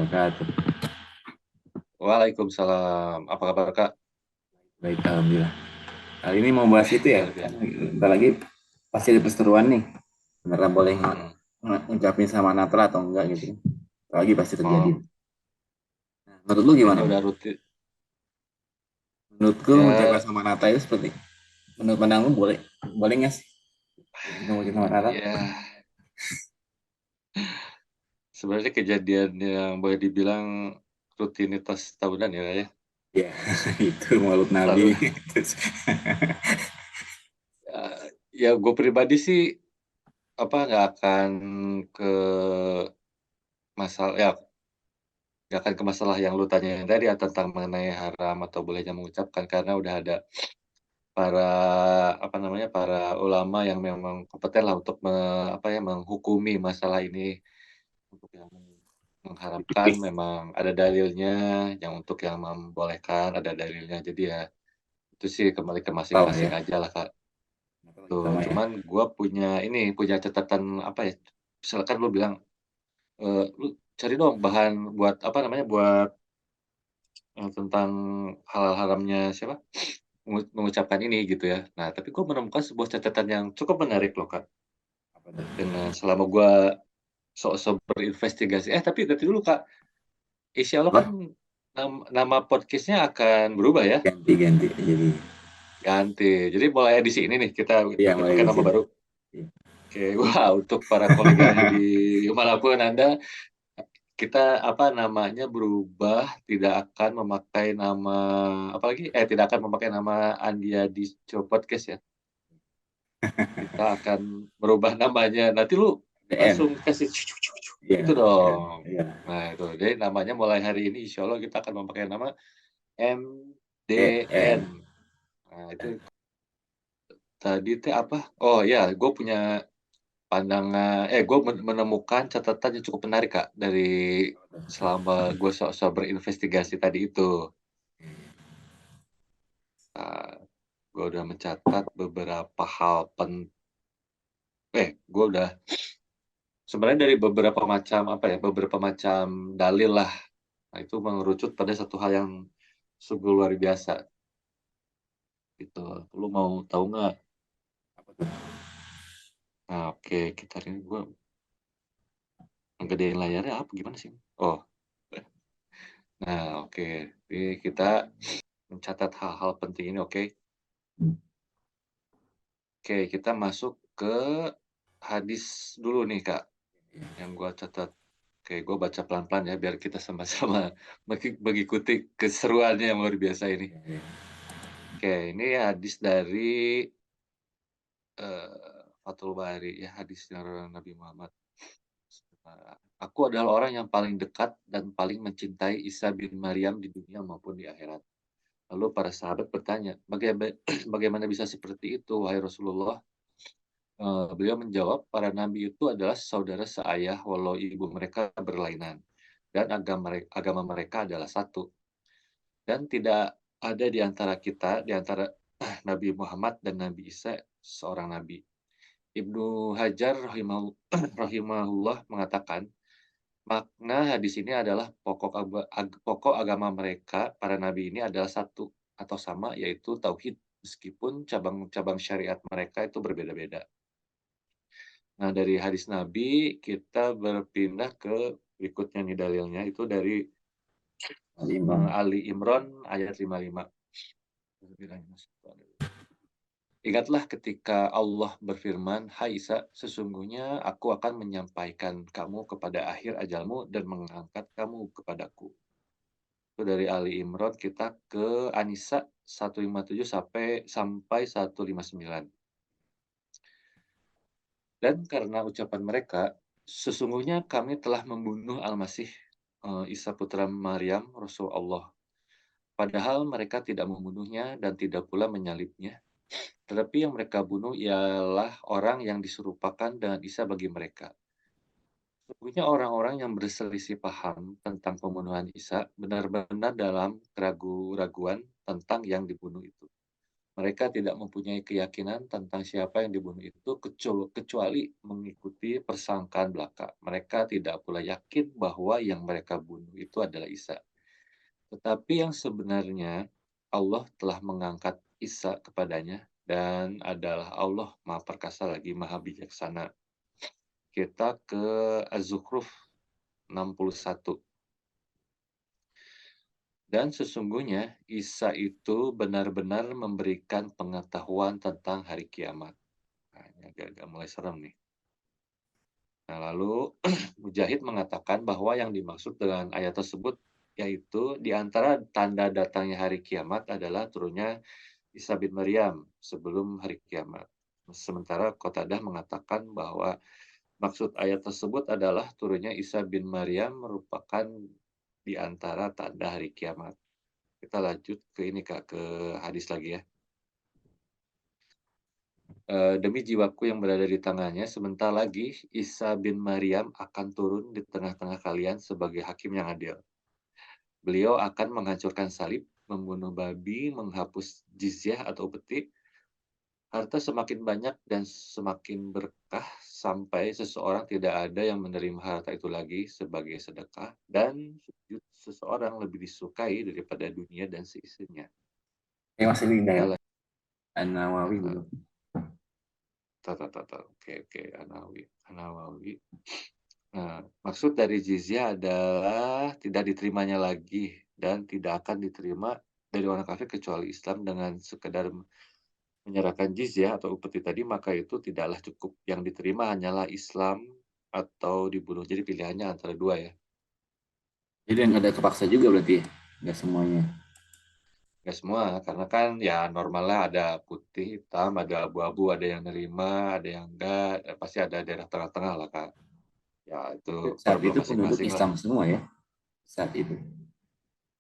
wabarakatuh. Waalaikumsalam. Apa kabar Kak? Baik, alhamdulillah. Kali ini mau bahas itu ya, Luar kan biasa. bentar lagi pasti ada perseteruan nih. Beneran boleh Mm-mm. ngucapin sama Natra atau enggak gitu. Bentar lagi pasti terjadi. Oh, Nah, menurut lu gimana? kayaknya udah rutin. Menurutku mengucapkan Ya, sama Natra itu seperti, menurut pandang lu boleh, boleh nggak sih? Kita ngucapin sama Natra? ya sebenarnya kejadian yang boleh dibilang rutinitas tahunan ya Kak ya. Ya, itu Maulud Selalu. Nabi. Terus, Ya, gue pribadi sih apa nggak akan ke masalah ya nggak akan ke masalah yang lu tanyain tadi ya tentang mengenai haram atau bolehnya mengucapkan karena udah ada para apa namanya para ulama yang memang kompeten lah untuk apa ya menghukumi masalah ini. Untuk yang mengharamkan memang ada dalilnya, yang untuk yang membolehkan ada dalilnya. Jadi ya itu sih kembali ke tahu masing-masing ya. aja lah Kak. Natra lagi Tuh, sama ya. cuman gue punya catatan apa ya? Misalkan lu bilang lu cari dong bahan buat apa namanya buat tentang halal haramnya siapa mengucapkan ini gitu ya. Nah, tapi gue menemukan sebuah catatan yang cukup menarik loh Kak. Apa tuh? Dengan selama gue sok-sok berinvestigasi. Tapi nanti dulu Kak, insya Allah kan Apa? nama podcastnya akan berubah ya, Ganti-ganti. Jadi, ganti. Jadi mulai di sini nih kita iya kita mulai pakai di nama sini. baru. Iya. Oke, wah untuk para kolega di manapun Anda, kita apa namanya berubah, tidak akan memakai nama apalagi tidak akan memakai nama Andia di Show Podcast ya. Kita akan merubah namanya. Nanti lu DM. langsung kasih Iya, itu iya, dong. iya. Nah, itu. Jadi namanya mulai hari ini insya Allah kita akan memakai nama MDN. DM. Nah, itu tadi teh apa? Oh ya, gue punya pandangan, gue menemukan catatan yang cukup menarik Kak dari selama gue sok-sok berinvestigasi tadi itu. Nah, gue udah mencatat beberapa hal gue udah sebenarnya dari beberapa macam apa ya, beberapa macam dalil lah. Nah, itu mengerucut pada satu hal yang sungguh luar biasa gitu. Lu mau tahu nggak? Apa tuh? Nah, oke, kita ini gue ngegedein layarnya apa gimana sih? Oh, nah oke. Jadi kita mencatat hal-hal penting ini, oke. Oke, kita masuk ke hadis dulu nih, Kak, yang gua catat. Oke, gua baca pelan-pelan ya, biar kita sama-sama mengikuti keseruannya yang luar biasa ini. Iya, iya. Oke, ini hadis dari Fathul Bari, ya hadis dari Nabi Muhammad. Aku adalah orang yang paling dekat dan paling mencintai Isa bin Maryam di dunia maupun di akhirat. Lalu para sahabat bertanya, bagaimana bisa seperti itu, wahai Rasulullah? Beliau menjawab, para nabi itu adalah saudara seayah walau ibu mereka berlainan, dan agama mereka adalah satu. Dan tidak ada di antara kita, di antara Nabi Muhammad dan Nabi Isa, seorang nabi. Ibnu Hajar rahimahullah mengatakan, makna hadis ini adalah pokok agama mereka, para nabi ini adalah satu atau sama, yaitu tauhid, meskipun cabang-cabang syariat mereka itu berbeda-beda. Nah, dari hadis Nabi kita berpindah ke berikutnya nih dalilnya itu dari Ali Imran. Ali Imran ayat 55. Ingatlah ketika Allah berfirman, "Hai Isa, sesungguhnya aku akan menyampaikan kamu kepada akhir ajalmu dan mengangkat kamu kepadaku." Itu dari Ali Imran kita ke An-Nisa 157 sampai 159. Dan karena ucapan mereka, sesungguhnya kami telah membunuh Al-Masih, Isa putra Maryam, Rasul Allah. Padahal mereka tidak membunuhnya dan tidak pula menyalibnya. Tetapi yang mereka bunuh ialah orang yang diserupakan dengan Isa bagi mereka. Sesungguhnya orang-orang yang berselisih paham tentang pembunuhan Isa benar-benar dalam keraguan-raguan tentang yang dibunuh itu. Mereka tidak mempunyai keyakinan tentang siapa yang dibunuh itu kecuali mengikuti persangkaan belaka. Mereka tidak pula yakin bahwa yang mereka bunuh itu adalah Isa. Tetapi yang sebenarnya Allah telah mengangkat Isa kepadanya dan adalah Allah Maha Perkasa lagi Maha Bijaksana. Kita ke Az-Zukhruf 61. Dan sesungguhnya Isa itu benar-benar memberikan pengetahuan tentang hari kiamat. Nah, ini agak-agak mulai serem nih. Nah, lalu Mujahid mengatakan bahwa yang dimaksud dengan ayat tersebut yaitu di antara tanda datangnya hari kiamat adalah turunnya Isa bin Maryam sebelum hari kiamat. Sementara Qatadah mengatakan bahwa maksud ayat tersebut adalah turunnya Isa bin Maryam merupakan di antara tanda hari kiamat. Kita lanjut ke ini Kak, ke hadis lagi ya. Demi jiwaku yang berada di tangannya, sebentar lagi Isa bin Maryam akan turun di tengah-tengah kalian sebagai hakim yang adil. Beliau akan menghancurkan salib, membunuh babi, menghapus jizyah atau upeti. Harta semakin banyak dan semakin berkah sampai seseorang tidak ada yang menerima harta itu lagi sebagai sedekah dan sujud seseorang lebih disukai daripada dunia dan seisinya. Masih di Kita daerah An-Nawawi lanjut. belum. Oke, An-Nawawi. Nah, maksud dari jizyah adalah tidak diterimanya lagi dan tidak akan diterima dari orang kafir kecuali Islam dengan sekedar menyerahkan jizyah atau upeti tadi, maka itu tidaklah cukup. Yang diterima hanyalah Islam atau dibunuh. Jadi pilihannya antara dua ya. Jadi nggak ada kepaksa juga berarti ya? Nggak semuanya. Nggak semua, karena kan ya normalnya ada putih, hitam, ada abu-abu, ada yang nerima, ada yang enggak. Pasti ada daerah tengah-tengah lah, Kak. Ya, itu Saat problem itu penduduk masing-masing lah. Islam semua ya, saat itu.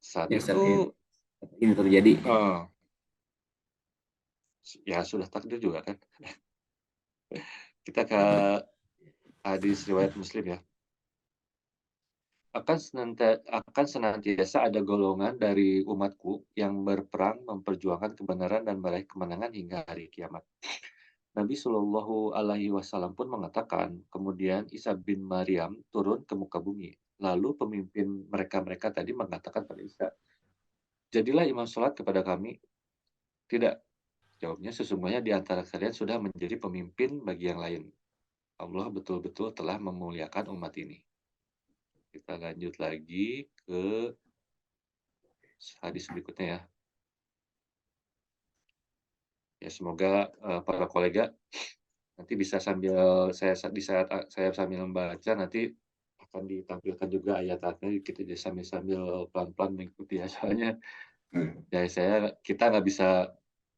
Saat Ya saat itu, ini terjadi. eh, ya sudah takdir juga kan. Kita ke hadis riwayat Muslim ya. Akan senantiasa ada golongan dari umatku yang berperang memperjuangkan kebenaran dan meraih kemenangan hingga hari kiamat. Nabi Shallallahu Alaihi Wasallam pun mengatakan, kemudian Isa bin Maryam turun ke muka bumi. Lalu pemimpin mereka tadi mengatakan pada Isa, jadilah imam sholat kepada kami. Tidak, jawabnya sesungguhnya di antara kalian sudah menjadi pemimpin bagi yang lain. Allah betul-betul telah memuliakan umat ini. Kita lanjut lagi ke hadis berikutnya ya. Ya semoga para kolega nanti bisa sambil di saat saya sambil membaca nanti akan ditampilkan juga ayat-ayatnya kita jadi sambil pelan-pelan mengikuti ya soalnya dari kita nggak bisa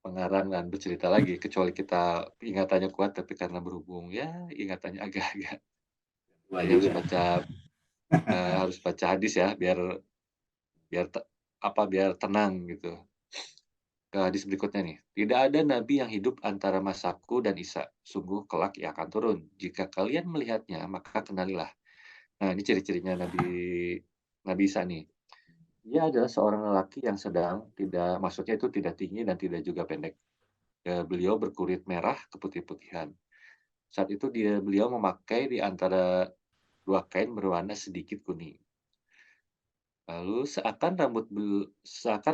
mengarang dan bercerita lagi kecuali kita ingatannya kuat tapi karena berhubung ya ingatannya agak-agak Wah jadi juga. harus baca hadis ya biar biar biar tenang gitu. Ke hadis berikutnya nih. Tidak ada nabi yang hidup antara masaku dan Isa. Sungguh kelak ia akan turun. Jika kalian melihatnya, maka kenalilah. Nah, ini ciri-cirinya Nabi Nabi Isa nih. Dia adalah seorang lelaki yang sedang, tidak maksudnya itu tidak tinggi dan tidak juga pendek. Beliau berkulit merah keputih-putihan. Saat itu beliau memakai di antara dua kain berwarna sedikit kuning. Lalu seakan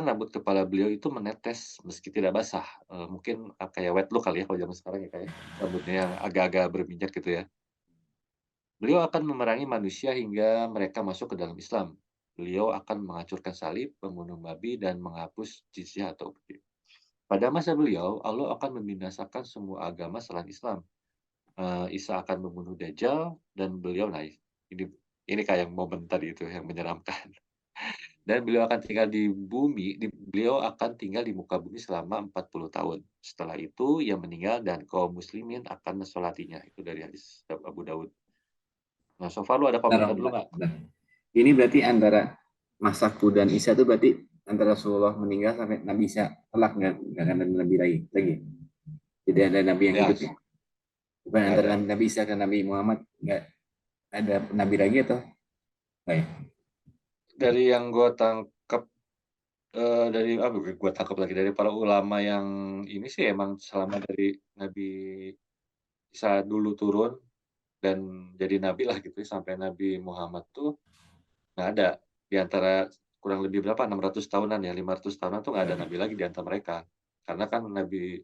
rambut kepala beliau itu menetes meski tidak basah. Mungkin kayak wet look kali ya kalau zaman sekarang ya kayak rambutnya yang agak-agak berminyak gitu ya. Beliau akan memerangi manusia hingga mereka masuk ke dalam Islam. Beliau akan menghancurkan salib, membunuh babi, dan menghapus jizyah atau upeti. Pada masa beliau, Allah akan membinasakan semua agama selain Islam. Isa akan membunuh Dajjal dan beliau naik. Ini kayak momen tadi itu yang menyeramkan. Dan beliau akan tinggal di bumi, beliau akan tinggal di muka bumi selama 40 tahun. Setelah itu ia meninggal dan kaum muslimin akan mensolatinya. Itu dari hadis Abu Dawud. Nah, so far lu ada Bentar, komentar dulu bentar, nggak? bentar. Ini berarti antara Masaku dan Isa itu berarti antara Rasulullah meninggal sampai Nabi Isa kelak nggak ada Nabi lagi. Tidak ada Nabi yang Ya, hidup ya. Bukan nggak antara ada. Nabi Isa dan Nabi Muhammad nggak ada Nabi lagi atau nggak ya? Dari yang gue tangkap Dari apa gue tangkap lagi dari para ulama yang ini sih emang selama dari Nabi Isa dulu turun dan jadi nabi lah gitu ya, sampai Nabi Muhammad tuh nggak ada. Di antara kurang lebih berapa, 600 tahunan ya, 500 tahunan tuh nggak ada nabi lagi di antara mereka. Karena kan nabi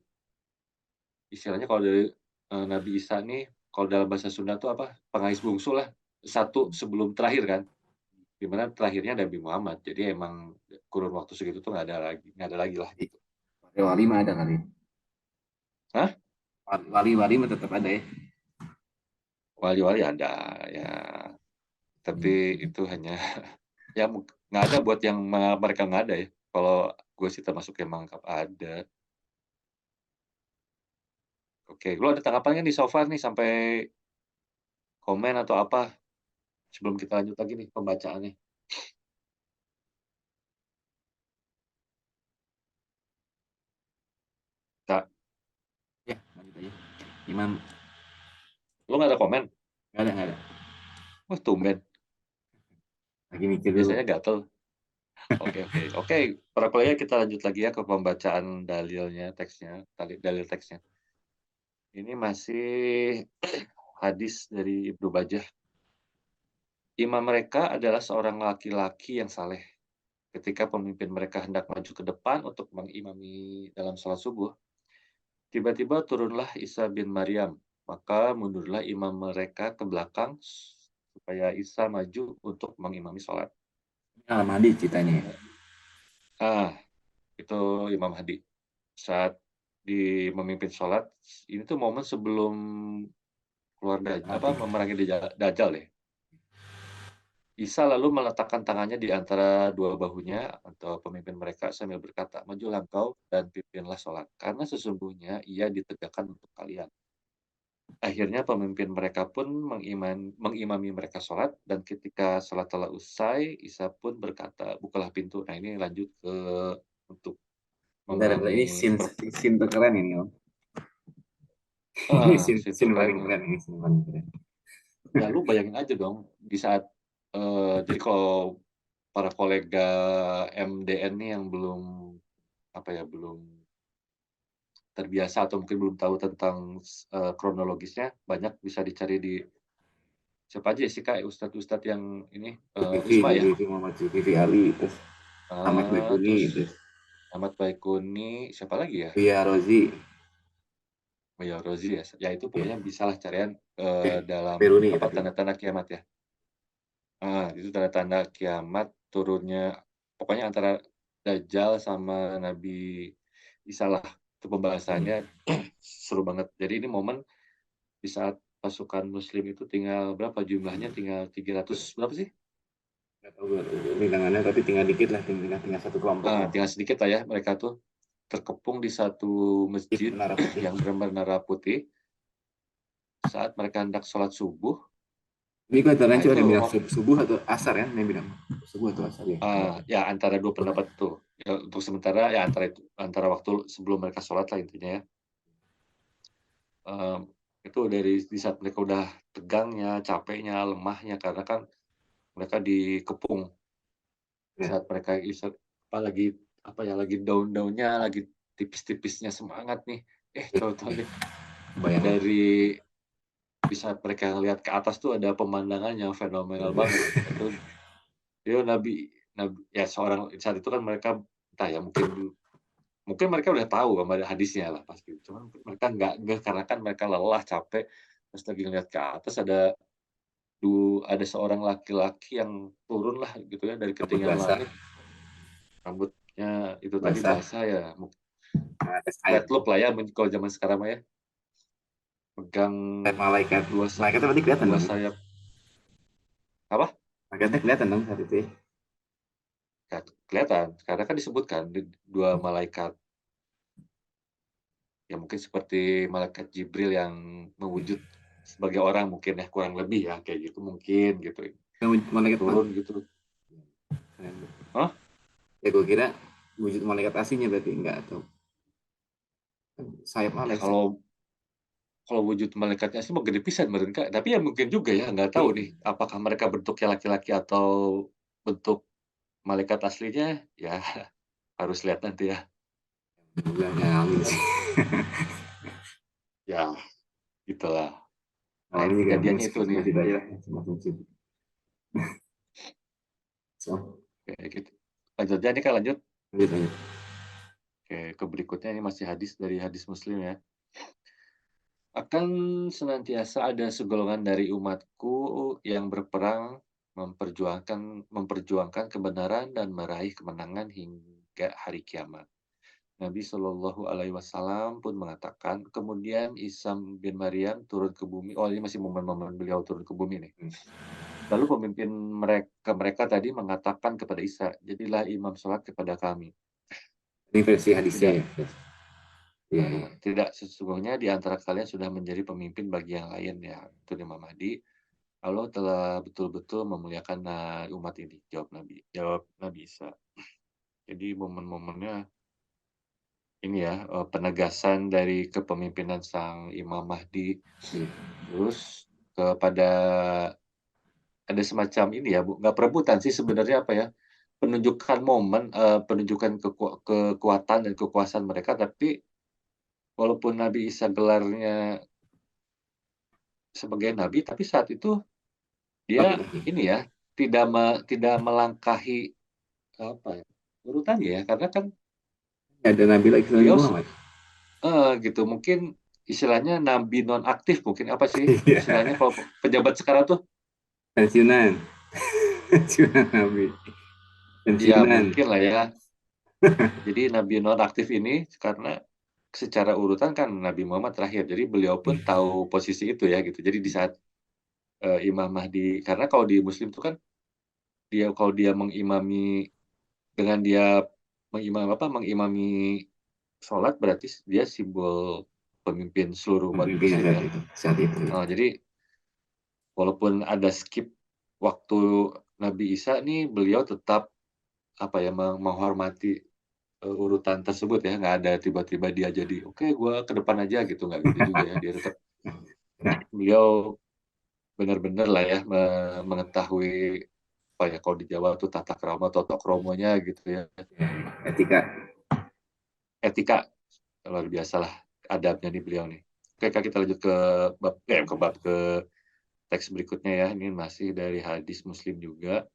istilahnya kalau dari, Nabi Isa nih, kalau dalam bahasa Sunda tuh apa, pengais bungsu lah, satu sebelum terakhir kan, di mana terakhirnya Nabi Muhammad. Jadi emang kurun waktu segitu tuh nggak ada lagi lah gitu. Wali mah ada kali. Hah? Wali mah tetap ada ya. Wali-wali ada, ya, tapi itu hanya ya nggak ada buat yang mereka nggak ada ya. Kalau gue sih termasuk yang menganggap ada. Oke, lu ada tanggapan nggak nih so far nih sampai komen atau apa sebelum kita lanjut lagi nih pembacaannya? Kak, Ya, lanjut aja. Imam, lu nggak ada komen? nggak ada, nggak ada. Wah, tumben. Lagi mikir dulu. Biasanya gatel. Oke, oke. Oke, para player kita lanjut lagi ya ke pembacaan dalilnya, teksnya, dalil teksnya. Ini masih hadis dari Ibnu Bajah. Imam mereka adalah seorang laki-laki yang saleh. Ketika pemimpin mereka hendak maju ke depan untuk mengimami dalam sholat subuh, tiba-tiba turunlah Isa bin Maryam. Maka mundurlah imam mereka ke belakang supaya Isa maju untuk mengimami sholat. Alam hadis ceritanya ya. Ah, itu Imam Hadi. Saat memimpin sholat, ini tuh momen sebelum keluar Mati. memerangi Dajjal ya. Isa lalu meletakkan tangannya di antara dua bahunya atau pemimpin mereka sambil berkata, majulah engkau dan pimpinlah sholat, karena sesungguhnya ia ditegakkan untuk kalian. Akhirnya pemimpin mereka pun mengimami mereka sholat, dan ketika sholat telah usai, Isa pun berkata, bukalah pintu. Nah ini lanjut ke untuk Bentar, bentar. Ini memerangi scene terkeren ini, Om. Ini situ scene keren paling nih. keren ini, scene paling keren. Ya lu bayangin aja dong di saat jadi kalau para kolega MDN nih yang belum apa ya belum terbiasa atau mungkin belum tahu tentang kronologisnya, banyak bisa dicari di siapa aja sih Kak ustadz-ustadz yang ini Isma ya. Zulkifli, Muhammad Zulkifli Ali, terus Ahmad Baikuni, Terus terus Ahmad Baikuni, siapa lagi ya? Buya Rozi, Buya Rozi ya. Ya itu ya. pokoknya bisalah carian dalam Peruni ya apa tapi. tanda-tanda kiamat ya. Itu tanda-tanda kiamat turunnya pokoknya antara Dajjal sama Nabi Isa lah. Itu Iya. pembahasannya seru banget. Jadi ini momen di saat pasukan muslim itu tinggal berapa jumlahnya? Tinggal 300 berapa sih? Nggak tahu gue ini tangannya tapi tinggal dikit lah, tinggal tinggal satu kelompok lah. Tinggal sedikit lah ya mereka tuh terkepung di satu Ip masjid Menara Putih. yang bermenara putih saat mereka hendak sholat subuh. Ini kan Nah terlanjur ada itu yang bilang subuh atau asar ya, yang bilang subuh atau asar ya. ya antara dua pendapat itu. Ya, untuk sementara ya antara waktu sebelum mereka sholat lah intinya ya. Mmm, itu dari di saat mereka udah tegangnya, capeknya, lemahnya karena kan mereka dikepung Ya, saat mereka lagi apa ya, lagi down-down-nya, lagi tipis-tipisnya semangat nih. Tahu-tahu deh bayang. dari di saat mereka ngelihat ke atas tuh ada pemandangan yang fenomenal banget. Itu dia nabi ya seorang saat itu kan mereka entah ya mungkin mungkin mereka udah tahu sama hadisnya lah pasti. Cuman mereka nggak ngeh karena kan mereka lelah, capek, terus lagi ngelihat ke atas ada seorang laki-laki yang turun lah gitu ya dari Kabut ketinggian basah, langit, rambutnya itu tadi basah, basah ya, tes air. wet look lah ya kalau zaman sekarang mah ya, pegang Malaikat, dua malaikatnya berarti kelihatan dua dong. sayap apa? Malaikatnya kelihatan dong saat itu ya. Ya, kelihatan karena kan disebutkan dua malaikat, ya mungkin seperti malaikat Jibril yang mewujud sebagai orang mungkin ya, kurang lebih ya kayak gitu mungkin gitu, Malaikat turun gitu. Hah? ya gue kira wujud malaikat aslinya berarti enggak atau sayap Ya malaikat. kalau wujud malaikatnya sih mau gede pisan meureun Kak, tapi ya mungkin juga ya, nggak tahu nih apakah mereka bentuknya laki-laki atau bentuk malaikat aslinya, ya harus lihat nanti ya. Enggak ngalamin sih. Ya, gitulah. Nah, Ngalamin ini juga kejadiannya itu masih nih. masih daerah, masih. So, Kayak gitu. Lanjut aja nih Kak, lanjut. lanjut lanjut. Oke, ke berikutnya ini masih hadis dari hadis Muslim ya. Akan senantiasa ada segolongan dari umatku yang berperang memperjuangkan kebenaran dan meraih kemenangan hingga hari kiamat. Nabi Shallallahu Alaihi Wasallam pun mengatakan, kemudian Isa bin Maryam turun ke bumi. Oh, ini masih momen-momen beliau turun ke bumi nih. Lalu pemimpin mereka tadi mengatakan kepada Isa, jadilah imam sholat kepada kami. Ini versi hadisnya Tidak, ya. Iya, iya. tidak sesungguhnya di antara kalian sudah menjadi pemimpin bagi yang lain ya. Itu Imam Mahdi. Allah telah betul-betul memuliakan umat ini. Jawab Nabi Isa. Jadi momen-momennya ini ya, penegasan dari kepemimpinan sang Imam Mahdi. Iya. Terus kepada ada semacam ini ya, nggak perebutan sih sebenarnya apa ya, penunjukan momen, penunjukan kekuatan dan kekuasaan mereka, tapi walaupun Nabi Isa gelarnya sebagai nabi, tapi saat itu Oke, dia oke. ini ya, tidak melangkahi, apa ya, urutannya ya, karena kan Ada Nabi lagi Nabi beliau Muhammad. gitu, mungkin istilahnya nabi nonaktif mungkin, apa sih istilahnya Iya. kalau pejabat sekarang tuh? Pensiunan. Pensiunan Nabi. Ya Pensiunan. mungkin lah ya. Jadi nabi nonaktif ini karena secara urutan kan Nabi Muhammad terakhir, jadi beliau pun tahu posisi itu ya gitu. Jadi di saat, Imam Mahdi karena kalau di Muslim itu kan kalau dia mengimami dengan dia mengimami sholat berarti dia simbol pemimpin seluruh umat Pemimpin muslim saat ya. itu. Saat itu. Jadi walaupun ada skip waktu Nabi Isa nih, beliau tetap apa ya, menghormati, urutan tersebut ya, nggak ada tiba-tiba dia jadi, "Oke, gua ke depan aja," gitu, nggak gitu juga ya. Dia tetap Nah, beliau benar-benar lah ya, mengetahui apa ya, kalau di Jawa tuh tata krama, toto kromonya gitu ya. ya, etika. Etika luar biasalah adabnya nih beliau nih. Oke Kak, kita lanjut ke ke teks berikutnya ya. Ini masih dari hadis Muslim juga.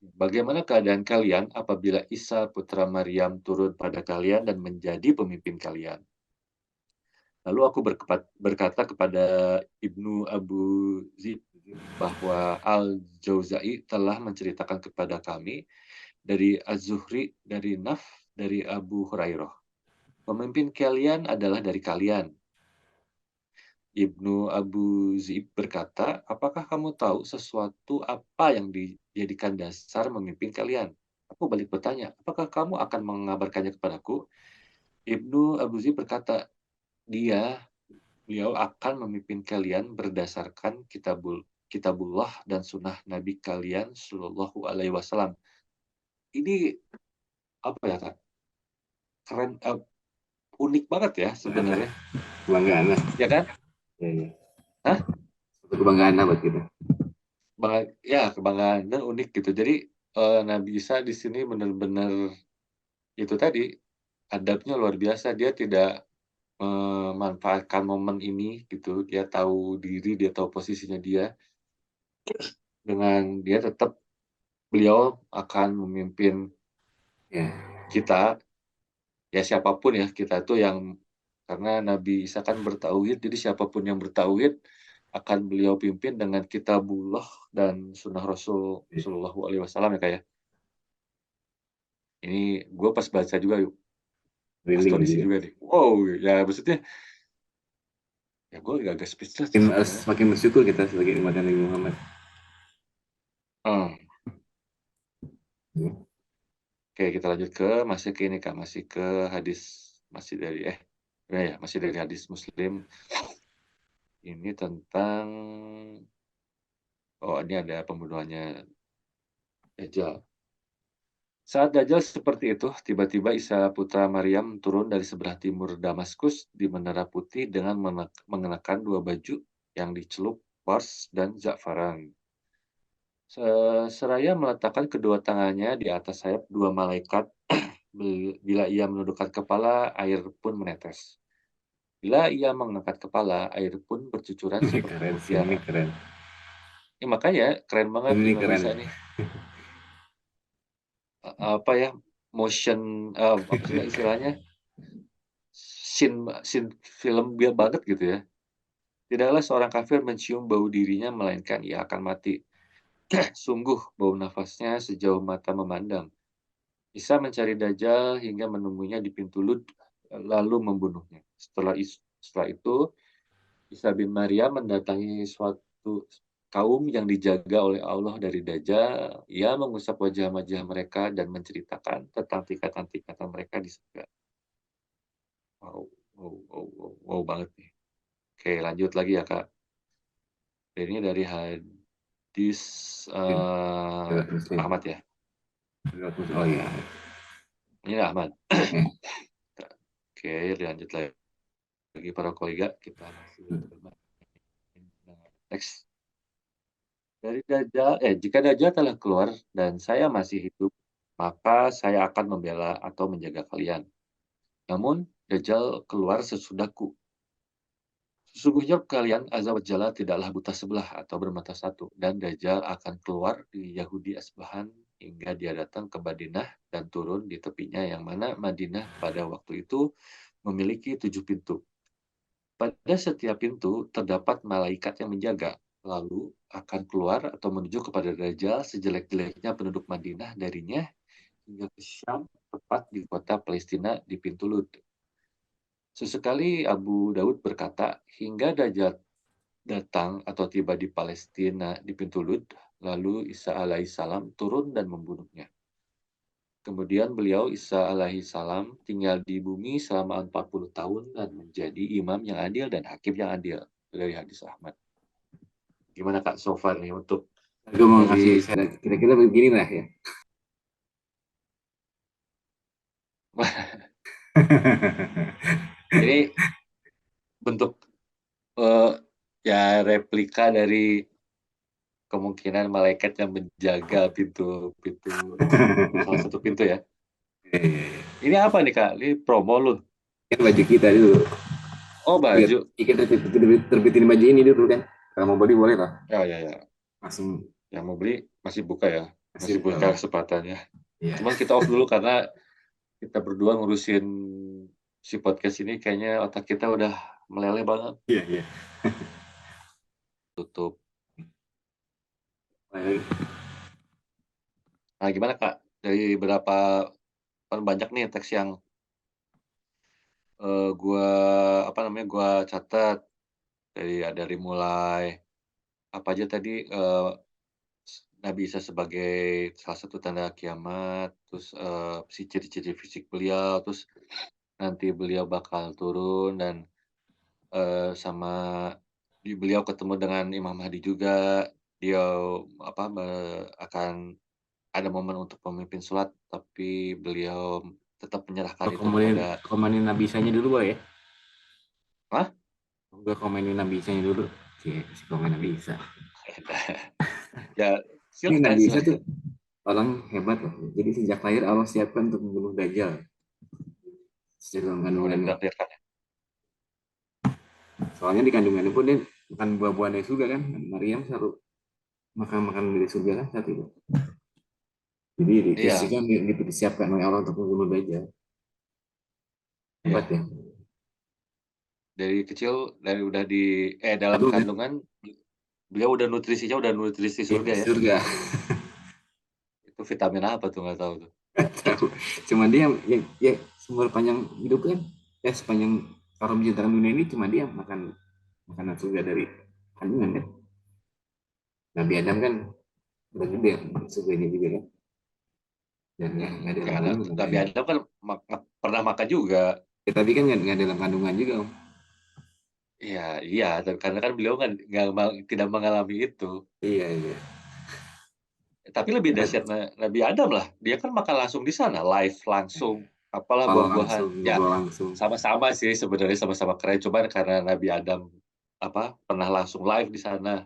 Bagaimana keadaan kalian apabila Isa putra Maryam turun pada kalian dan menjadi pemimpin kalian? Lalu aku berkata kepada Ibnu Abu Zib bahwa Al-Jauzai telah menceritakan kepada kami dari Az-Zuhri, dari Naf, dari Abu Hurairah. Pemimpin kalian adalah dari kalian. Ibnu Abu Zib berkata, apakah kamu tahu sesuatu apa yang dijadikan dasar memimpin kalian? Aku balik bertanya, apakah kamu akan mengabarkannya kepadaku? Ibnu Abu Zib berkata, beliau akan memimpin kalian berdasarkan kitabullah dan sunnah Nabi kalian Shallallahu Alaihi Wasallam. Ini apa ya Kak? Keren, unik banget ya sebenarnya, Kebanggaan lah. ya kan? Ya, ya. Hah? Suatu kebanggaan lah buat kita. Ya kebanggaan dan unik gitu. Jadi Nabi Isa di sini benar-benar itu tadi adabnya luar biasa. Dia tidak memanfaatkan momen ini gitu. Dia tahu diri, dia tahu posisinya dia. Dengan dia tetap beliau akan memimpin Ya, kita, ya siapapun ya kita itu yang karena Nabi Isa kan bertauhid, jadi siapapun yang bertauhid akan beliau pimpin dengan kitabullah dan sunnah Rasul ya. Shallallahu Alaihi Wasallam ya kayak. Ini gue pas baca juga yuk, Merinding astonisi gitu ya. juga nih. Wow, ya maksudnya ya gue agak speechless sih sebenarnya. Semakin bersyukur kita sebagai umat Nabi Muhammad. Hmm. Ya. Oke, kita lanjut ke masih ke ini Kak, masih ke hadis masih dari masih dari hadis Muslim. Ini tentang ini ada pembunuhannya Dajjal. Saat Dajjal seperti itu, tiba-tiba Isa putra Maryam turun dari sebelah timur Damaskus di Menara Putih dengan mengenakan dua baju yang dicelup wars dan za'faran. Seraya meletakkan kedua tangannya di atas sayap dua malaikat, bila ia menundukkan kepala, air pun menetes. Bila ia mengangkat kepala, air pun bercucuran Ini seperti keren, scene ini mutiara. keren. Ya makanya keren banget Ini Imam keren. Isa nih. Apa ya, motion, apa sih Kak istilahnya, scene film dia banget gitu ya. Tidaklah seorang kafir mencium bau dirinya, melainkan ia akan mati. Sungguh bau nafasnya sejauh mata memandang. Isa mencari Dajjal hingga menemuinya di pintu Lud, lalu membunuhnya. Setelah itu, Isa bin Maryam mendatangi suatu kaum yang dijaga oleh Allah dari Dajjal. Ia mengusap wajah-wajah mereka dan menceritakan tentang tingkatan-tingkatan mereka di surga. Wow, wow, wow, wow, wow banget nih. Oke, lanjut lagi ya Kak. Ini dari hadis Riwayat Muslim. Ahmad ya. Riwayat Muslim. Oh iya. Ini Ahmad. Eh, Oke, lanjut lagi para kolega. Kita masih bermain. Next. Jika Dajjal telah keluar dan saya masih hidup, maka saya akan membela atau menjaga kalian. Namun, Dajjal keluar sesudahku. Sesungguhnya kalian azza wa jalla tidaklah buta sebelah atau bermata satu, dan Dajjal akan keluar di Yahudi Asbahan hingga dia datang ke Madinah dan turun di tepinya, yang mana Madinah pada waktu itu memiliki 7 pintu. Pada setiap pintu terdapat malaikat yang menjaga, lalu akan keluar atau menuju kepada Dajjal sejelek-jeleknya penduduk Madinah darinya hingga ke Syam, tepat di kota Palestina di pintu Lud. Sesekali Abu Daud berkata, hingga Dajjal datang atau tiba di Palestina di pintu Lud, lalu Isa alaihissalam turun dan membunuhnya. Kemudian beliau Isa alaihissalam tinggal di bumi selama 40 tahun dan menjadi imam yang adil dan hakim yang adil. Dari hadis Ahmad. Gimana Kak so far nih untuk gue mau kasih dari saran. Kira-kira begini lah ya. ini bentuk eh, ya replika dari kemungkinan malaikat yang menjaga pintu salah satu pintu ya. Ini apa nih Kak? Ini promo lu. Kan baju kita dulu. Oh Lihat, baju. kita terbitin baju ini dulu kan. Kalau mau beli boleh lah. Ya ya ya. Langsung Yang mau beli masih buka ya. kasih Masih buka buka lah. kesempatannya. Iya. Cuman kita off dulu karena kita berdua ngurusin si podcast ini, kayaknya otak kita udah meleleh banget. Iya, iya. Tutup. Baik. Nah gimana Kak? Dari berapa kan banyak nih teks yang gua apa namanya gua catat dari mulai apa aja tadi, Nabi Isa sebagai salah satu tanda kiamat, terus si ciri-ciri fisik beliau, terus nanti beliau bakal turun dan sama beliau ketemu dengan Imam Mahdi juga. Dia apa akan ada momen untuk memimpin sholat, tapi beliau tetap menyerahkan Kalau itu komenin, kepada. komenin Nabi Isanya dulu boleh ya? Hah? Gue komenin Nabi Isanya dulu. Si komen Nabi Isa. Ya, Ini silakan Nabi Isa silakan. tuh orang hebat loh. Jadi sejak lahir Allah siapkan untuk membunuh Dajjal. Sejak dalam Oh, udah kandungannya. ditakdirkan ya? Soalnya di kandungannya pun dia makan buah-buahan dari surga kan. Maryam selalu makan-makan dari surga kan saat itu. Jadi Iya, disiapkan, gitu disiapkan oleh Allah untuk membunuh Dajjal. Hebat iya. ya. Dari udah dalam Kandungan kandungan beliau udah nutrisi di surga ya. surga. Itu vitamin apa tuh nggak tahu tuh. Tahu. Cuma dia ya seumur panjang hidup kan. Ya sepanjang kaum menciptakan dunia ini cuma dia makan makanan surga dari kandungan kan. Nabi Adam kan udah gede surganya juga kan. Dan nggak dalam Ya, kandungan Nabi makanya. Adam kan pernah makan juga. Ya, tapi kan nggak dalam kandungan juga om. Iya, iya, karena kan beliau kan tidak mengalami itu. Iya iya. Tapi lebih Hebat. dahsyat Nabi Adam lah. Dia kan makan langsung di sana, live langsung, apalah Kepala buah-buahan. langsung, Ya, ngobrol langsung. sama-sama sih sebenarnya sama-sama keren. Cuman karena Nabi Adam apa pernah langsung live di sana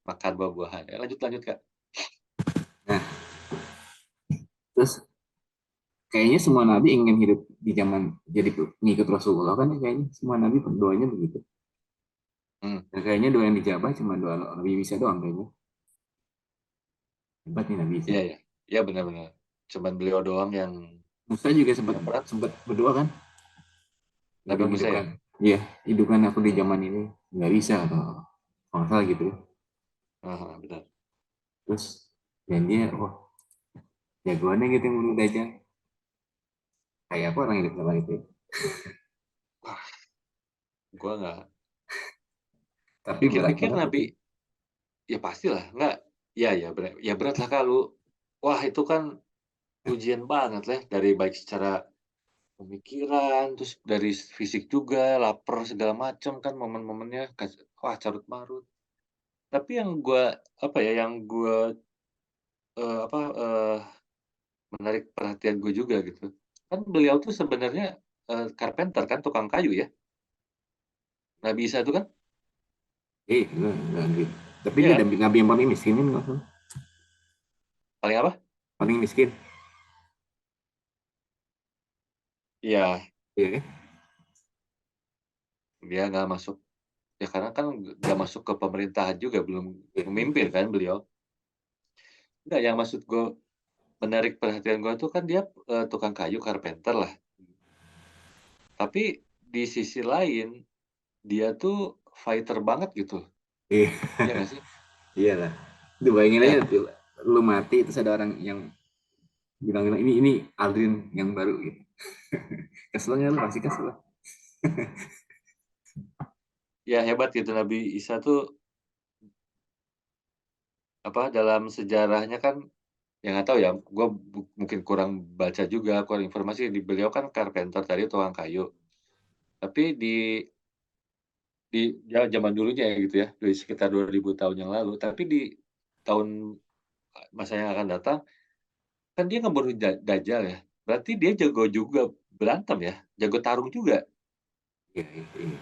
makan buah-buahan. Ya, lanjut lanjut Kak. kayaknya semua nabi ingin hidup di zaman jadi pengikut Rasulullah kan, kayaknya semua nabi berdoanya begitu. Hmm, Dan kayaknya doa yang dijabah cuma doa Nabi Isa doang kayaknya. Hebat nih Nabi Isa. iya ya, iya benar-benar. Cuman beliau doang yang Musa juga sempat yang berat. sempat berdoa kan, Nabi berdoa Musa ya. hidupkan, iya, hidupkan aku di Hmm, zaman ini, nggak bisa atau kalau nggak salah gitu. benar. Terus dan dia, wah, jagoannya gitu yang bunuh Dajjal. Kayak apa orang hidup sama itu ya. Wah, gua nggak Tapi berat pikir-pikir banget itu. Nabi, ya pastilah nggak. Ya berat lah kalau. Wah itu kan ujian banget lah dari baik secara pemikiran, terus dari fisik juga, lapar segala macam kan momen-momennya, wah carut marut. Tapi yang gua apa ya, yang gua apa menarik perhatian gue juga gitu. Kan beliau tuh sebenarnya carpenter kan, tukang kayu ya. Nabi Isa itu kan, Enggak gitu. Tapi iya dia kan? nabi yang paling miskin kan nggak salah. Paling apa? Paling miskin. Iya, Iya kan? dia nggak masuk. Ya karena kan nggak masuk ke pemerintahan juga, belum Iya, memimpin kan beliau. Nggak, yang maksud gue menarik perhatian gue tuh kan dia tukang kayu, carpenter lah. Tapi di sisi lain dia tuh fighter banget gitu. iya, Iya nggak sih? iyalah. Itu bayangin aja Ya, tuh, lu mati terus ada orang yang bilang ini Aldrin yang baru gitu. Kesel nggak lu, pasti kesel lah. ya hebat gitu Nabi Isa tuh apa dalam sejarahnya kan. Ya nggak tahu ya, gue mungkin kurang baca juga, kurang informasi. Di beliau kan carpenter tadi, tukang kayu. Tapi di ya zaman dulunya ya gitu ya, di sekitar 2000 tahun yang lalu. Tapi di tahun masa yang akan datang, kan dia ngebunuh Dajjal ya. Berarti dia jago juga berantem ya, jago tarung juga. Iya, iya.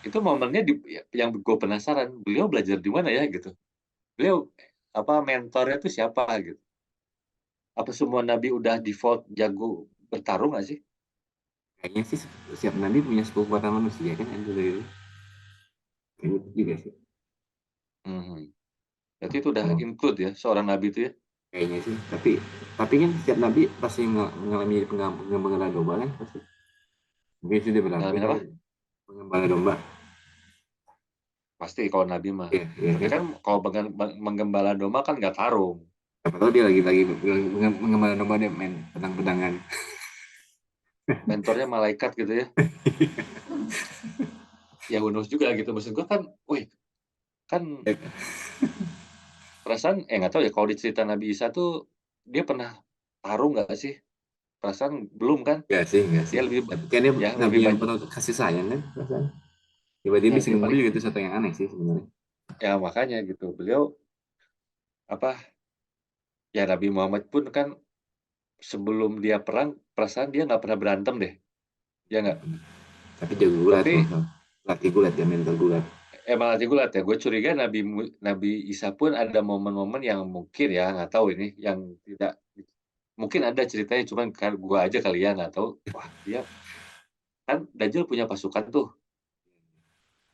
Itu momennya yang gue penasaran, beliau belajar di mana ya gitu. Beliau apa mentornya tuh siapa gitu. Apa semua nabi udah default jago bertarung nggak sih? Kayaknya sih setiap nabi punya sepupu kata manusia kan, yang dari itu. Kayaknya itu juga sih. Mhm. Berarti itu udah Kalau include ya, seorang nabi itu ya? kayaknya sih, tapi kan setiap nabi pasti mengalami pengembangan domba kan pasti. Mungkin sudah berlaku Ngalamin kali apa? pengembangan domba. Pasti kalau nabi mah. Iya, iya Tapi kan. kan kalau menggembala domba kan nggak tarung. Siapa tahu dia lagi pengembangan domba, dia main pedang-pedangan. Mentornya malaikat gitu ya. Ya bonus juga gitu. Maksud gua kan, wih, kan perasaan nggak tahu ya kalau di cerita Nabi Isa tuh dia pernah tarung nggak sih? Perasaan belum kan? Enggak sih, enggak sih. Dia lebih Tapi kan dia ya nabi lebih yang banyak. penuh kasih sayang kan perasaan. Tiba-tiba Ya bisa dia ngebunuh paling juga, itu satu yang aneh sih sebenarnya. ya makanya gitu. Beliau apa ya Nabi Muhammad pun kan sebelum dia perang perasaan dia nggak pernah berantem deh. Ya nggak? Tapi jago gulat Tapi loh. Latih gulat ya, mental gulat. emang hati gue lihat ya, gue curiga Nabi Isa pun ada momen-momen yang mungkin ya, nggak tahu ini, yang tidak mungkin ada ceritanya, cuman kan gue aja kali ya nggak tahu. Wah, dia kan Dajjal punya pasukan tuh,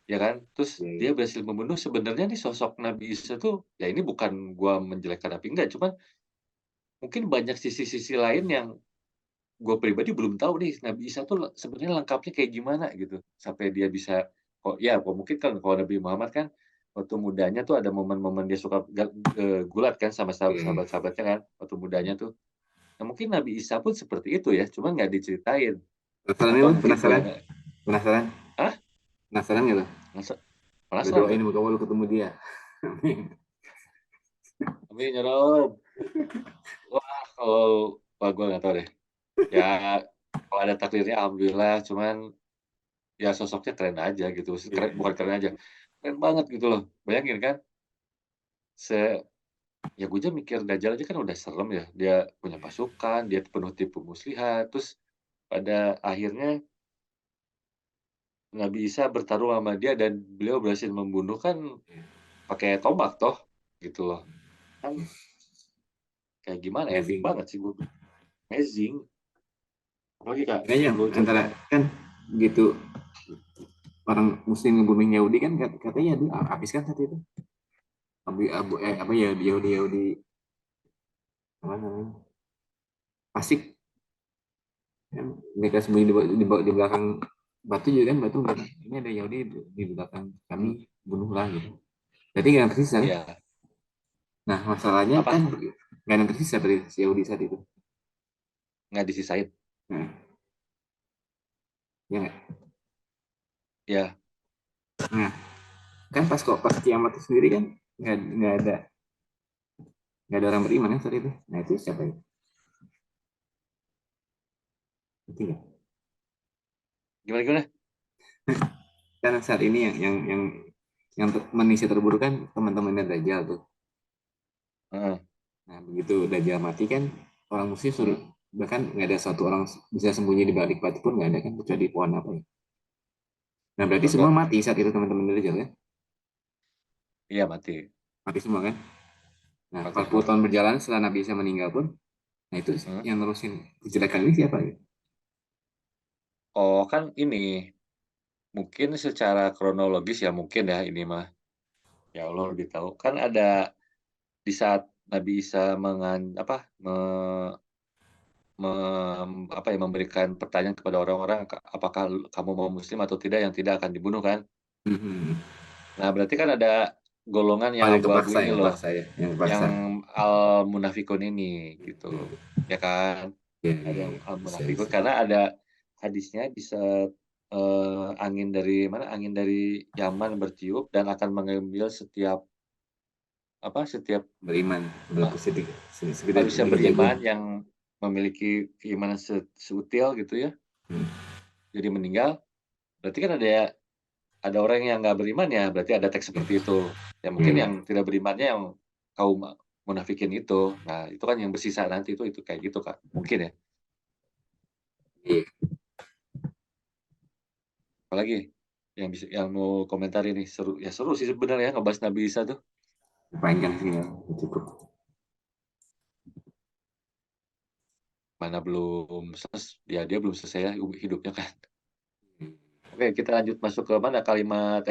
ya kan? Terus Iya, iya. dia berhasil membunuh. Sebenarnya nih sosok Nabi Isa tuh, ya ini bukan gue menjelekkan Nabi enggak, cuman mungkin banyak sisi-sisi lain yang gue pribadi belum tahu nih Nabi Isa tuh sebenarnya lengkapnya kayak gimana gitu, sampai dia bisa kok ya kok mungkin kan kalau Nabi Muhammad kan waktu mudanya tuh ada momen-momen dia suka gulat kan sama Iya, iya. sahabat-sahabatnya kan waktu mudanya tuh. Nah mungkin Nabi Isa pun seperti itu ya, cuman nggak diceritain Penasaran nih atau lu? mungkin gue Penasaran? yang nggak Penasaran? ah Penasaran nggak lu? Lu penasaran doain gue. muka lu ketemu dia. Amin ya Rob. Wah kalau wah gue nggak tahu deh ya, kalau ada takdirnya alhamdulillah, cuman ya sosoknya keren aja gitu, keren, Iya. bukan keren aja, keren banget gitu loh. Bayangin kan, ya gue aja mikir Dajjal aja kan udah serem ya, dia punya pasukan, dia penuh tipu muslihat, terus pada akhirnya Nabi Isa bertarung sama dia dan beliau berhasil membunuh kan pakai tombak toh, gitu loh. Kan kayak gimana, epic Amazing. banget sih gue bilang, amazing. Apalagi Kak, Kayaknya sebelum antara cerita. kan gitu orang Muslim ngebunuh Yahudi kan katanya dia habis kan saat itu. Apa ya Yahudi Yahudi apa namanya Pasik kan mereka sembunyi di belakang batu juga kan batu bilang, ini ada Yahudi di belakang kami Hmm, bunuhlah gitu. Berarti nggak tersisa kan? ya, Nah masalahnya kan apa? nggak ada yang tersisa dari si Yahudi saat itu. Nggak disisain. Nah, ya nggak? Ya, Nah kan pas kiamat itu sendiri kan nggak ada nggak ada orang beriman kan saat itu. Nah itu siapa itu? Ngerti nggak? gimana gimana? Karena saat ini manusia terburuk kan teman-temannya Dajjal tuh. Heeh. Nah begitu Dajjal mati kan orang musyrik suruh Hmm, bahkan nggak ada satu orang bisa sembunyi di balik batu pun nggak ada kan kecuali di pohon apa ya. Nah berarti semua Contoh, mati saat itu teman-teman Dajjal kan? iya mati, Mati semua kan? Nah mati 40 semua. tahun berjalan setelah Nabi Isa meninggal pun, nah itu Hmm. yang nerusin kejelekan ini siapa ya? Oh kan ini, mungkin secara kronologis ya mungkin ya ini mah, ya Allah lebih tahu. Kan ada di saat Nabi Isa apa, apa ya, memberikan pertanyaan kepada orang-orang, "Apakah kamu mau muslim atau tidak?" Yang tidak akan dibunuh kan. Hmm. Nah, berarti kan ada golongan Oh yang abu-abu ini yang loh, kepaksa ya, yang kepaksa. yang al-munafikun ini, gitu. Ya kan? Ya, Ada ya, yang ya. Bisa, al-munafikun bisa. karena ada hadisnya bisa angin dari mana, angin dari Yaman bertiup dan akan mengambil setiap apa, setiap Beriman, ma sedikit, sedikit manusia biji jagung. beriman yang memiliki keimanan seutil gitu ya, Hmm. jadi meninggal, berarti kan ada orang yang nggak beriman ya, berarti ada teks Ya, seperti itu. Ya ya, mungkin ya. yang tidak berimannya yang kaum munafikin itu. Nah, itu kan yang bersisa nanti itu kayak gitu, Kak, mungkin ya. Ya. Apalagi yang mau komentar ini, seru ya seru sih sebenarnya ngebahas Nabi Isa tuh. Panjang sih ya, cukup. Mana belum ya dia belum selesai ya hidupnya kan. Oke, kita lanjut masuk ke mana kalimat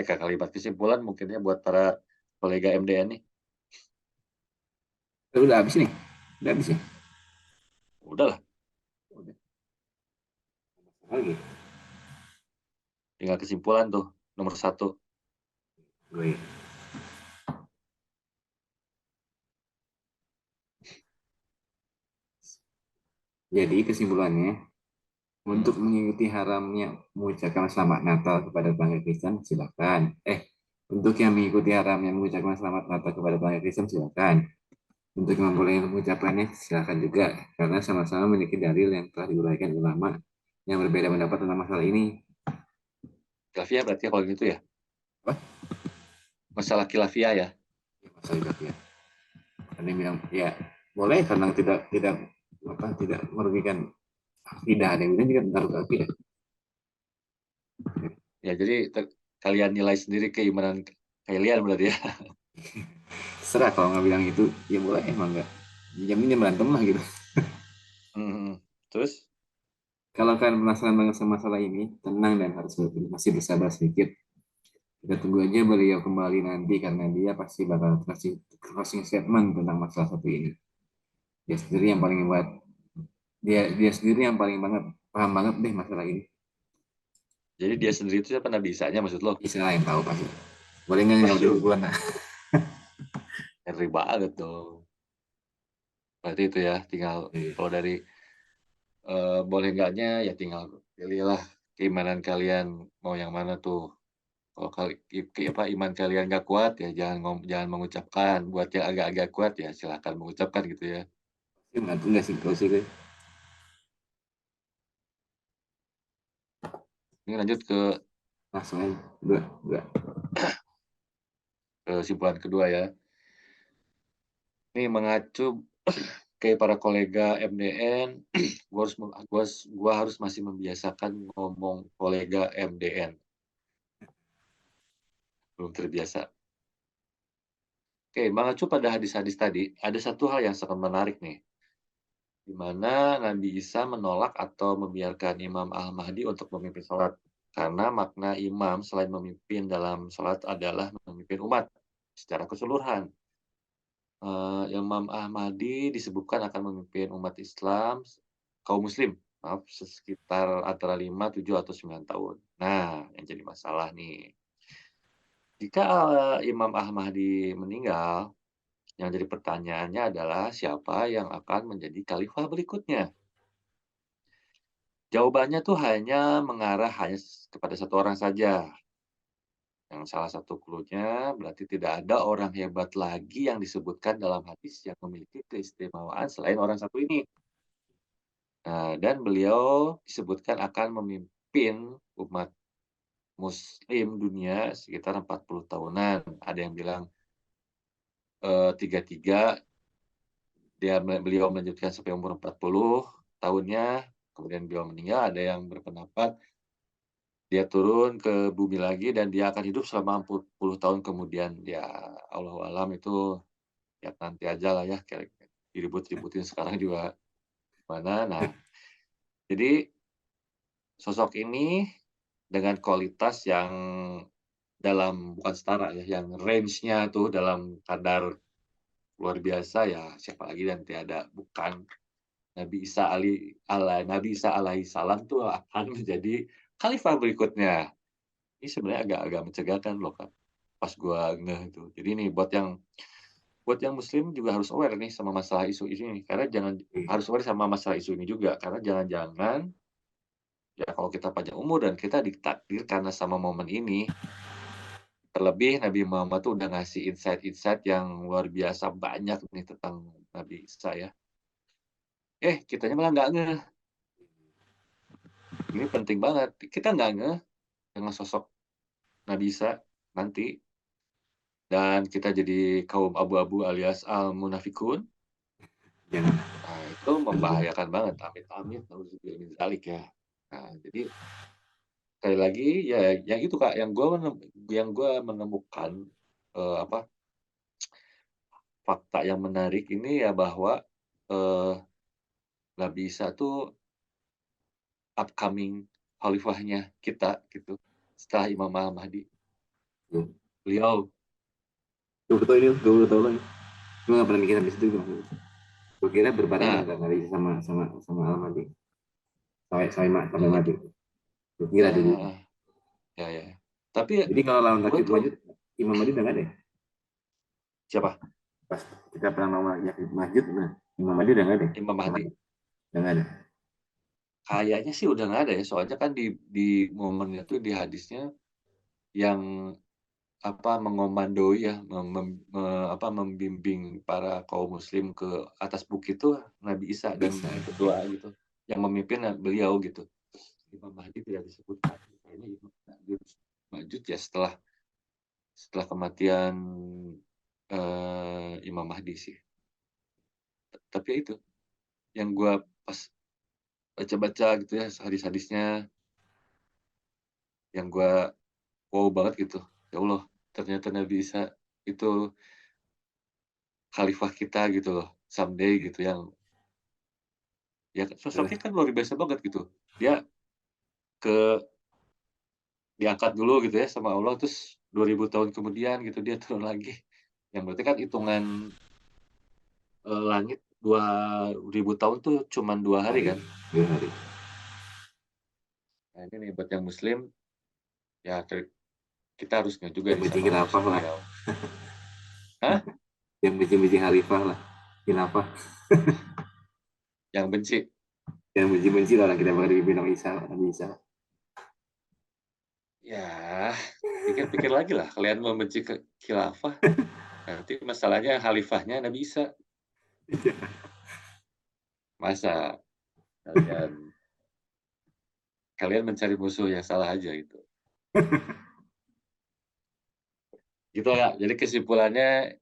kesimpulan mungkin ya buat para kolega MDN nih. Udah habis nih, udah habis ya. Udahlah, Udah. Lagi, tinggal kesimpulan tuh nomor satu. gue. Jadi kesimpulannya, Hmm, untuk mengikuti haramnya mengucapkan selamat Natal kepada bangsa Kristen, silakan. Untuk yang mengikuti haramnya mengucapkan selamat Natal kepada bangsa Kristen, silakan. Untuk yang membolehkan mengucapkannya, silakan juga. Karena sama-sama memiliki dalil yang telah diuraikan ulama yang berbeda pendapat tentang masalah ini. khilafiyah berarti ya kalau gitu ya. Apa? Masalah khilafiyah ya. Masalah ya. Ada yang bilang, ya boleh karena tidak tidak merugikan tidak ada yang bilang juga menaruh akidah. Ya jadi kalian nilai sendiri keimanan kalian berarti ya. Serah kalau nggak bilang itu, ya boleh emang nggak. Jaminnya berantem lah gitu. Mhm. Terus? Kalau kalian penasaran banget sama masalah ini, tenang dan harus masih bersabar sedikit. Kita tunggu aja beliau kembali nanti karena dia pasti bakal kasih closing statement tentang masalah satu ini. Dia sendiri yang paling buat dia dia sendiri yang paling banget paham banget deh masalah ini. Jadi dia sendiri itu siapa Nabi Isanya maksud lo? Bisa yang tahu pasti. Boleh nggak Waduh, duluan lah. ngeri banget dong. Berarti itu ya tinggal kalau dari, boleh enggaknya ya tinggal pilihlah keimanan kalian mau yang mana tuh. Kalau apa, iman kalian nggak kuat ya jangan mengucapkan, buat yang agak-agak kuat ya silakan mengucapkan gitu ya. Nggak sih kalau sih Ini lanjut ke langsung aja. Dua, dua. kesimpulan kedua ya. Ini mengacu ke para kolega MDN, gua harus masih membiasakan ngomong kolega MDN, belum terbiasa. Oke, mengacu pada hadis-hadis tadi, ada satu hal yang sangat menarik nih. di mana Nabi Isa menolak atau membiarkan Imam Al-Mahdi untuk memimpin sholat. Karena makna imam selain memimpin dalam sholat adalah memimpin umat secara keseluruhan. Imam Ahmadi disebutkan akan memimpin umat Islam, kaum muslim, maaf, sekitar antara 5, 7, atau 9 tahun. Nah, yang jadi masalah nih, jika, Imam Ahmadi meninggal, yang jadi pertanyaannya adalah siapa yang akan menjadi khalifah berikutnya? Jawabannya tuh mengarah hanya kepada satu orang saja, yang salah satu clue-nya berarti tidak ada orang hebat lagi yang disebutkan dalam hadis yang memiliki keistimewaan selain orang satu ini. Dan beliau disebutkan akan memimpin umat muslim dunia sekitar 40 tahunan. Ada yang bilang, 33, beliau melanjutkan sampai umur 40 tahunnya, kemudian beliau meninggal. Ada yang berpendapat dia turun ke bumi lagi dan dia akan hidup selama 40 tahun kemudian. Ya, Allahu a'lam, itu ya nanti aja lah ya, kayak diribut-ributin sekarang juga gimana. Nah, jadi sosok ini dengan kualitas yang bukan setara ya, yang range-nya tuh dalam kadar luar biasa, ya siapa lagi dan tiada bukan Nabi Isa alaihi salam tuh akan menjadi khalifah berikutnya. Ini sebenarnya agak-agak mencegahkan loh, Kak, pas gua ngeh itu. Jadi nih buat yang muslim juga harus aware nih sama masalah isu ini, karena harus aware sama masalah isu ini juga, karena jangan-jangan ya kalau kita panjang umur dan kita ditakdir karena sama momen ini. Terlebih Nabi Muhammad tuh udah ngasih insight-insight yang luar biasa banyak nih tentang Nabi Isa ya. Kitanya malah nggak ngeh. Ini penting banget. Kita nggak ngeh dengan sosok Nabi Isa nanti, dan kita jadi kaum abu-abu alias al-munafikun. Jangan. Nah, itu membahayakan banget. Amit-amit, nauzubillah min dzalik ya. Nah, jadi sekali lagi ya yang itu Kak, yang gua menemukan, apa, fakta yang menarik ini ya bahwa, eee, Nabi Isa tuh upcoming khalifahnya kita gitu, setelah Imam Al-Mahdi. Hmm. Beliau Gue baru tahu lagi. Gue nggak pernah mikir sampai situ. Gue kira berbarengan nah, kan bisa sama sama sama Almadi. Sampai mhm, mati. Gue kira dulu. ya ya. Tapi Jadi kalau lawan gue Takib tuh Majid, Imam Mahdi udah nggak ada ya? siapa? Pas kita pernah nama Yakib Majid, nah Imam Mahdi udah nggak ada ya? Imam Mahdi. Udah nggak ada. Kayaknya sih udah nggak ada ya, soalnya kan di momennya tuh di hadisnya yang mengomandoi ya, membimbing para kaum muslim ke atas bukit itu Nabi Isa dan Bisa. berdoa gitu, yang memimpin beliau gitu. Imam Mahdi tidak disebutkan, kayaknya Imam Mahdi ya setelah setelah kematian, Imam Mahdi sih. Tapi ya itu, yang gua pas baca-baca gitu ya hadis-hadisnya, yang gua wow banget gitu. Ya Allah, ternyata Nabi Isa itu khalifah kita gitu loh, someday gitu, yang ya sosoknya kan luar biasa banget gitu. Dia ke diangkat dulu gitu ya sama Allah, terus 2000 tahun kemudian gitu dia turun lagi. Yang berarti kan hitungan, langit 2000 tahun tuh cuman 2 hari Hari, kan. 2 hari. Nah ini nih buat yang muslim, ya kita harus ngeh juga Yang nih benci sama khilafah sosok lah. beliau. Hah? Yang benci-benci khalifah lah. Khilafah. Yang benci? Yang benci-benci lah kita bakal dipimpin oleh Isa, Nabi Isa. Ya, pikir-pikir lagi lah, kalian membenci khilafah, nanti masalahnya khalifahnya Nabi Isa. Masa kalian kalian mencari musuh yang salah aja gitu. Gitu ya, jadi kesimpulannya,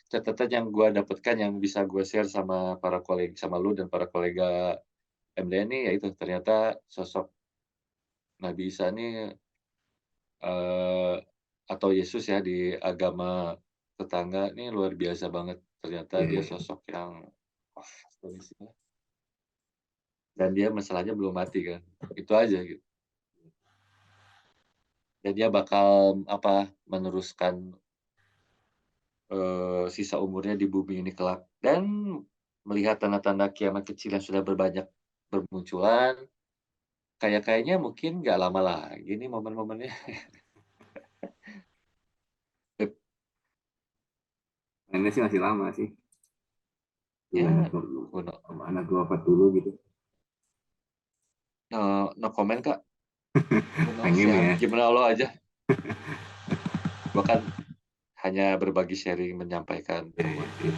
catatan yang gua dapatkan yang bisa gua share sama sama lu dan para kolega MDN nih, yaitu ternyata sosok Nabi Isa ini, eee, atau Yesus ya di agama tetangga ini luar biasa banget. Ternyata Iya, dia iya. sosok yang, wah, astonishing ya. dan dia masalahnya belum mati kan. Itu aja gitu. Dan dia bakal meneruskan sisa umurnya di bumi ini kelak. Dan melihat tanda-tanda kiamat kecil yang sudah bermunculan, kayaknya mungkin nggak lama lagi nih momen-momennya. Mainnya sih masih lama sih. Tuh anak Ya, gua, who know anak gua apa dulu gitu. no comment, Kak. Who knows Pengen ya, ya. gimana Allah aja. Gua kan hanya berbagi sharing, menyampaikan Ya, ya, ya.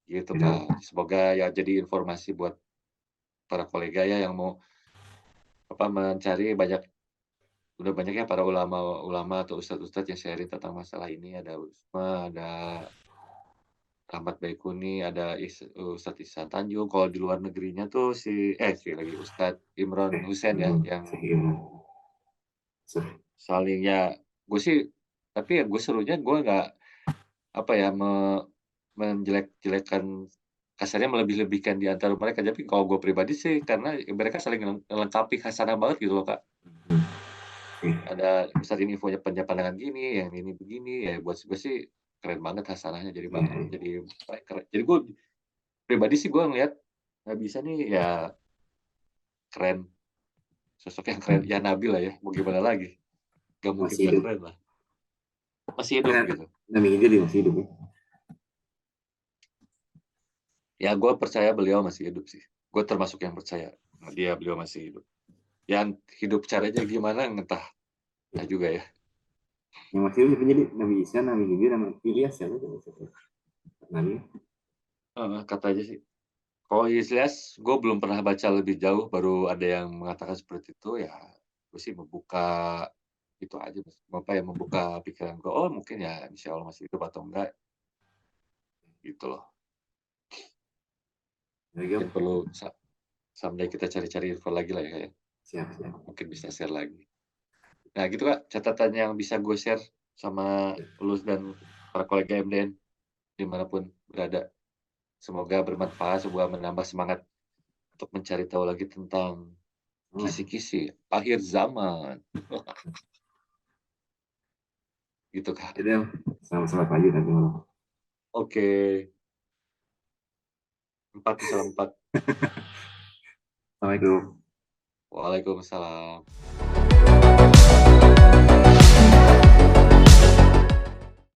gitu, Beda. Kak. Semoga ya jadi informasi buat para kolega ya yang mau mencari udah banyak ya para ulama-ulama atau ustadz-ustadz yang sharing tentang masalah ini. Ada Usma, ada Ahmad Baikuni, ada Ustadz Ihsan Tanjung. Kalau di luar negerinya tuh lagi Ustadz Imron Hussein ya, yang Seiman. saling ya, gue sih, tapi ya gue serunya gue nggak menjelek-jelekan, kasarnya melebih-lebihkan di antara mereka. Tapi kalau gue pribadi sih, karena mereka saling melengkapi hasanah banget gitu loh, Kak. Ada Ustadz ini punya pandangan gini, yang ini begini, ya buat gue sih keren banget hasanahnya jadi keren. Jadi gue pribadi sih gue ngelihat nggak bisa nih ya, keren, sosok yang keren, ya Nabil lah ya, mau gimana lagi, nggak mungkin Masih nggak hidup. keren lah, masih hidup gitu. Nabi Khidir dia masih hidup ya. Ya gue percaya beliau masih hidup sih, gue termasuk yang percaya beliau masih hidup. Yang hidup caranya gimana entah juga ya. Yang masih hidup jadi Nabi Isa, Nabi Khidir, sama Ilyas ya. Nabi. Kata aja sih. Kalau Ilyas, gue belum pernah baca lebih jauh, baru ada yang mengatakan seperti itu, ya gue sih membuka itu aja, Mas. Membuka pikiran gue, oh mungkin ya insya Allah masih hidup atau enggak, gitu loh. Mungkin perlu someday kita cari-cari info lagi lah ya, Siap, siap. mungkin bisa share lagi. Nah gitu Kak, catatan yang bisa gue share sama lu dan para kolega MDN dimanapun berada. Semoga bermanfaat, semoga menambah semangat untuk mencari tahu lagi tentang kisi-kisi akhir zaman. Gitu, Kak. Jadi selamat pagi nanti malam. Oke. 4 nih, salam 4. Assalamualaikum. Waalaikumsalam.